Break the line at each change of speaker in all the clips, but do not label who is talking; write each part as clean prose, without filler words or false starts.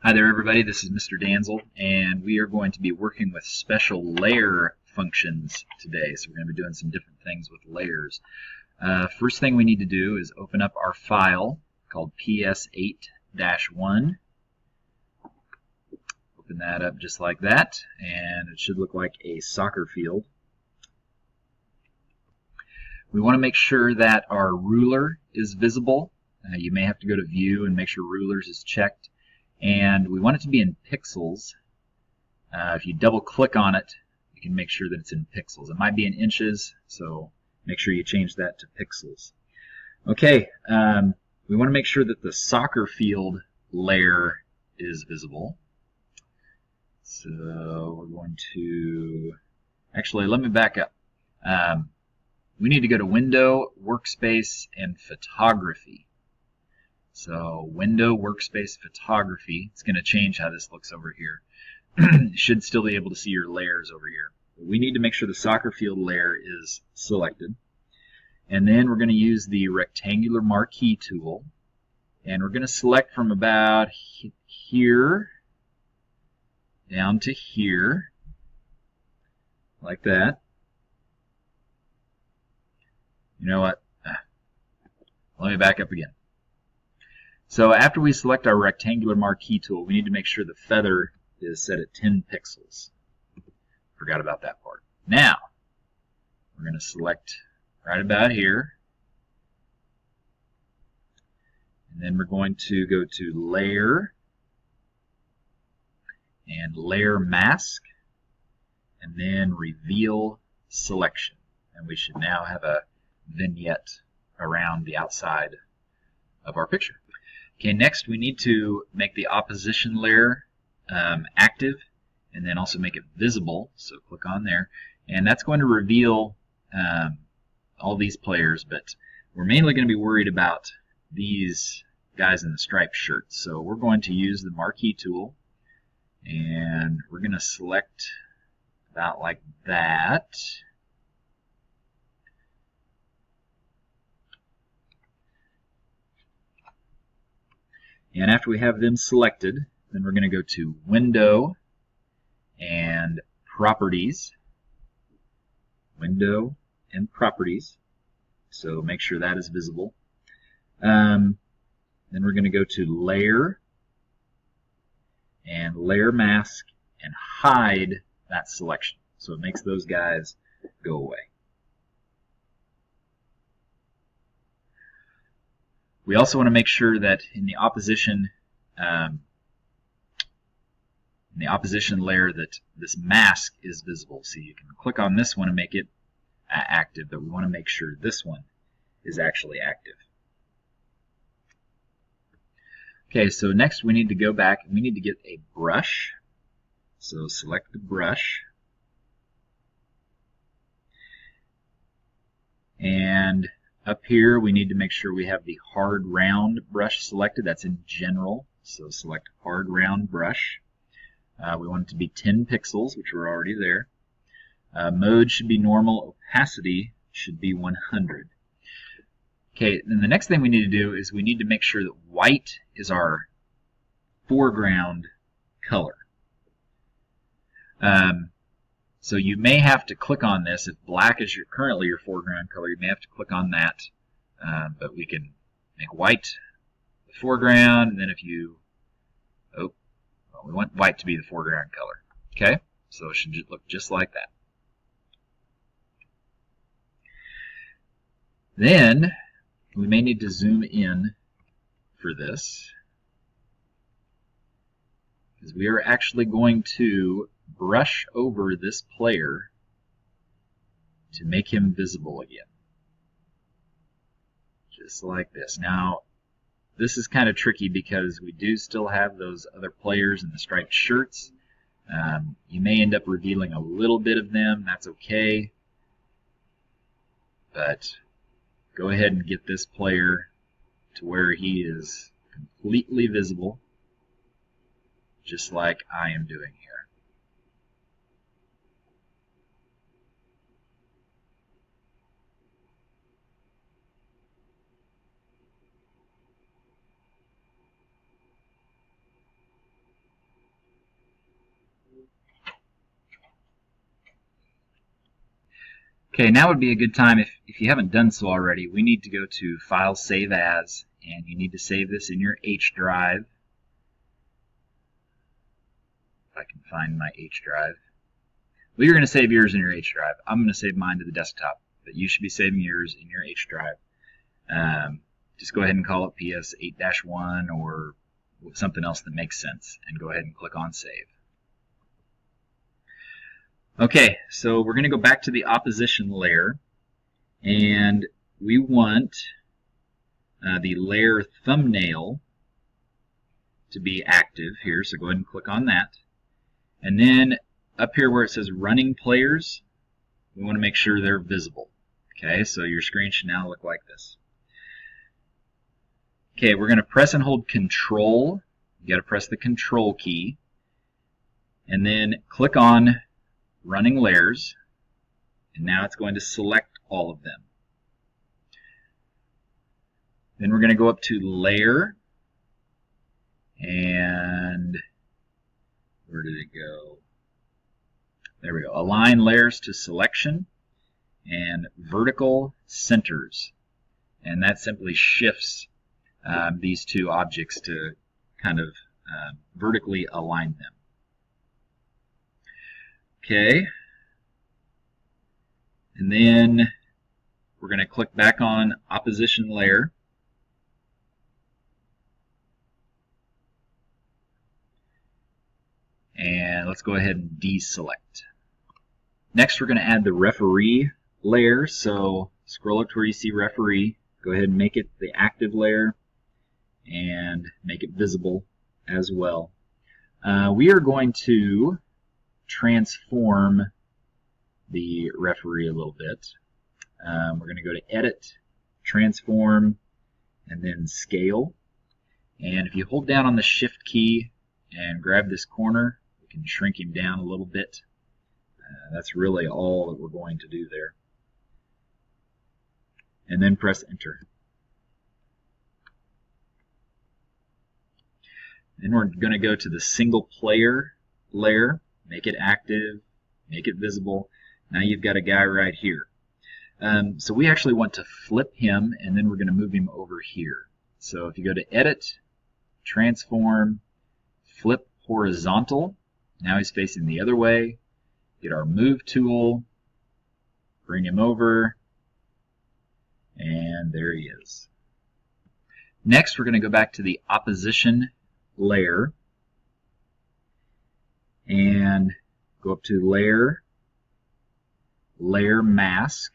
Hi there everybody, this is Mr. Danzel, and we are going to be working with special layer functions today. So we're going to be doing some different things with layers. First thing we need to do is open up our file called PS8-1. Open that up just like that, and it should look like a soccer field. We want to make sure that our ruler is visible. You may have to go to View and make sure Rulers is checked. And we want it to be in pixels. If you double click on it, you can make sure that it's in pixels. It might be in inches, so make sure you change that to pixels. Okay, we want to make sure that the soccer field layer is visible. So we're going to, actually let me back up. We need to go to Window, Workspace, and Photography. So Window, Workspace, Photography. It's going to change how this looks over here. You should still be able to see your layers over here. We need to make sure the soccer field layer is selected. And then we're going to use the rectangular marquee tool. And we're going to select from about here down to here, like that. You know what? Let me back up again. So after we select our rectangular marquee tool, we need to make sure the feather is set at 10 pixels. Forgot about that part. Now, we're going to select right about here. And then we're going to go to Layer and Layer Mask, and then Reveal Selection. And we should now have a vignette around the outside of our picture. Okay, next we need to make the opposition layer active and then also make it visible. So click on there. And that's going to reveal all these players, but we're mainly going to be worried about these guys in the striped shirts. So we're going to use the marquee tool and we're going to select about like that. And after we have them selected, then we're going to go to Window and Properties. Window and Properties. So make sure that is visible. Then we're going to go to Layer and Layer Mask and hide that selection. So it makes those guys go away. We also want to make sure that in the opposition layer that this mask is visible. So you can click on this one and make it active, but we want to make sure this one is actually active. Okay, so next we need to go back and we need to get a brush. So select the brush. And up here we need to make sure we have the hard round brush selected. That's in general. So select hard round brush. We want it to be 10 pixels, which are already there. Mode should be normal. Opacity should be 100. Okay, then the next thing we need to do is we need to make sure that white is our foreground color. So you may have to click on this. If black is currently your foreground color, you may have to click on that. But we can make white the foreground, and then if you, we want white to be the foreground color. Okay, so it should look just like that. Then we may need to zoom in for this, because we are actually going to brush over this player to make him visible again. Just like this. Now, this is kind of tricky because we do still have those other players in the striped shirts. You may end up revealing a little bit of them. That's okay. But go ahead and get this player to where he is completely visible, just like I am doing here. Okay, now would be a good time, if you haven't done so already, we need to go to File, Save As, and you need to save this in your H drive. If I can find my H drive. Well, you're going to save yours in your H drive. I'm going to save mine to the desktop, but you should be saving yours in your H drive. Just go ahead and call it PS8-1 or something else that makes sense, and go ahead and click on Save. Okay, so we're going to go back to the opposition layer, and we want the layer thumbnail to be active here, so go ahead and click on that. And then up here where it says running players, we want to make sure they're visible. Okay, so your screen should now look like this. Okay, we're going to press and hold Control. You got to press the Control key, and then click on Running Layers, and now it's going to select all of them. Then we're going to go up to Layer, and where did it go? There we go. Align Layers to Selection, and Vertical Centers, and that simply shifts these two objects to kind of vertically align them. Okay, and then we're going to click back on opposition layer, and let's go ahead and deselect. Next we're going to add the referee layer, so scroll up to where you see referee, go ahead and make it the active layer and make it visible as well. We are going to transform the referee a little bit. We're going to go to Edit, Transform, and then Scale. And if you hold down on the Shift key and grab this corner, we can shrink him down a little bit. That's really all that we're going to do there. And then press Enter. Then we're going to go to the single player layer, make it active, make it visible. Now you've got a guy right here. So we actually want to flip him, and then we're going to move him over here. So if you go to Edit, Transform, Flip Horizontal, now he's facing the other way. Get our Move tool, bring him over, and there he is. Next we're going to go back to the opposition layer and go up to Layer, Layer Mask.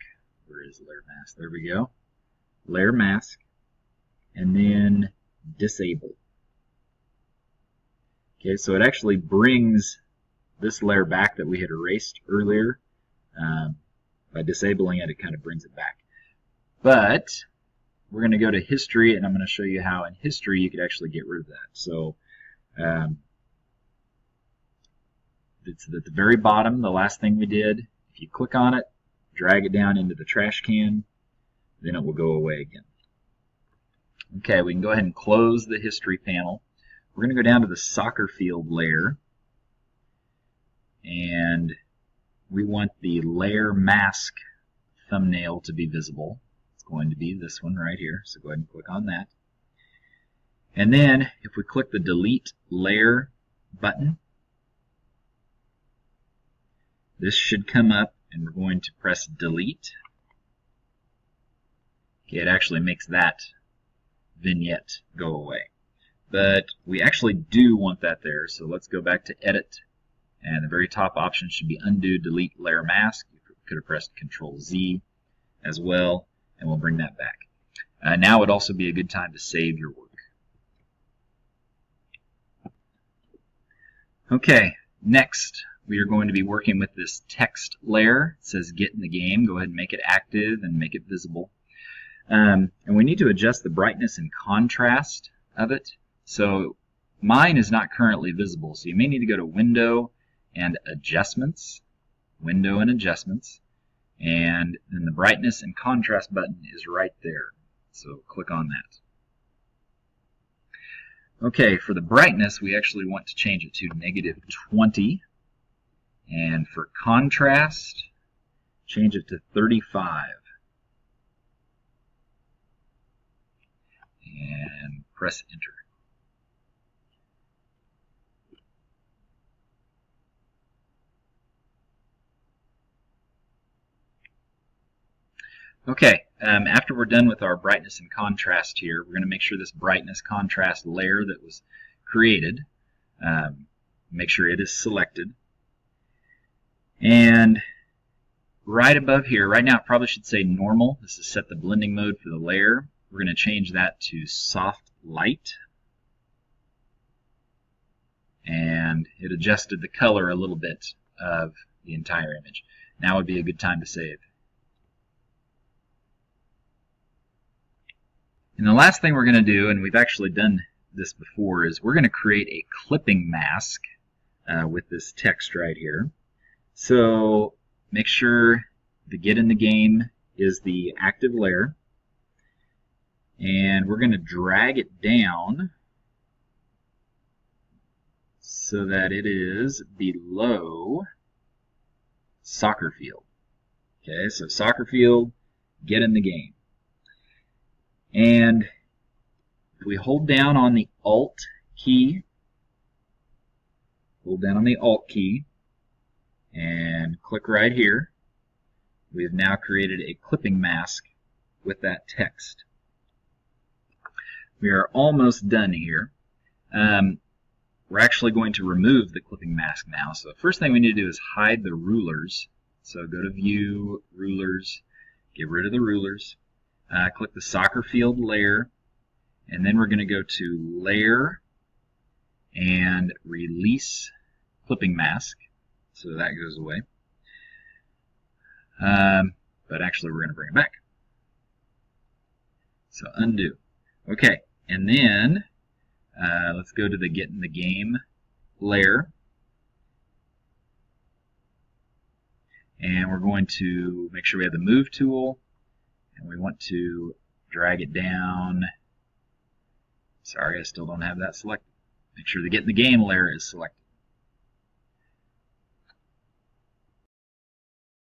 Where is Layer Mask? There we go. Layer Mask, and then Disable. Okay, so it actually brings this layer back that we had erased earlier. By disabling it, it kind of brings it back. But we're going to go to History, and I'm going to show you how in History you could actually get rid of that. So it's at the very bottom, the last thing we did. If you click on it, drag it down into the trash can, then it will go away again. Okay, we can go ahead and close the History panel. We're going to go down to the soccer field layer, and we want the Layer Mask thumbnail to be visible. It's going to be this one right here, so go ahead and click on that. And then if we click the Delete Layer button, this should come up, and we're going to press Delete. Okay, it actually makes that vignette go away. But we actually do want that there, so let's go back to Edit, and the very top option should be Undo Delete Layer Mask. You could have pressed Control-Z as well, and we'll bring that back. Now would also be a good time to save your work. Okay, next we are going to be working with this text layer. It says Get in the Game. Go ahead and make it active and make it visible. And we need to adjust the brightness and contrast of it. So mine is not currently visible, so you may need to go to Window and Adjustments, Window and Adjustments, and then the brightness and contrast button is right there. So click on that. Okay, for the brightness, we actually want to change it to -20. And for contrast, change it to 35. And press enter. Okay, after we're done with our brightness and contrast here, we're going to make sure this brightness contrast layer that was created, make sure it is selected. And right above here, right now it probably should say normal. This is set the blending mode for the layer. We're going to change that to soft light. And it adjusted the color a little bit of the entire image. Now would be a good time to save. And the last thing we're going to do, and we've actually done this before, is we're going to create a clipping mask with this text right here. So make sure the get in the game is the active layer. And we're going to drag it down so that it is below soccer field. Okay, so soccer field, get in the game. And if we hold down on the Alt key, and click right here, we have now created a clipping mask with that text. We are almost done here. We're actually going to remove the clipping mask now. So the first thing we need to do is hide the rulers. So go to View, Rulers, get rid of the rulers. Click the soccer field layer, and then we're going to go to Layer and Release Clipping Mask. So that goes away. But actually we're going to bring it back. So undo. Okay, and then let's go to the Get in the Game layer. And we're going to make sure we have the Move tool. And we want to drag it down. Sorry, I still don't have that selected. Make sure the Get in the Game layer is selected.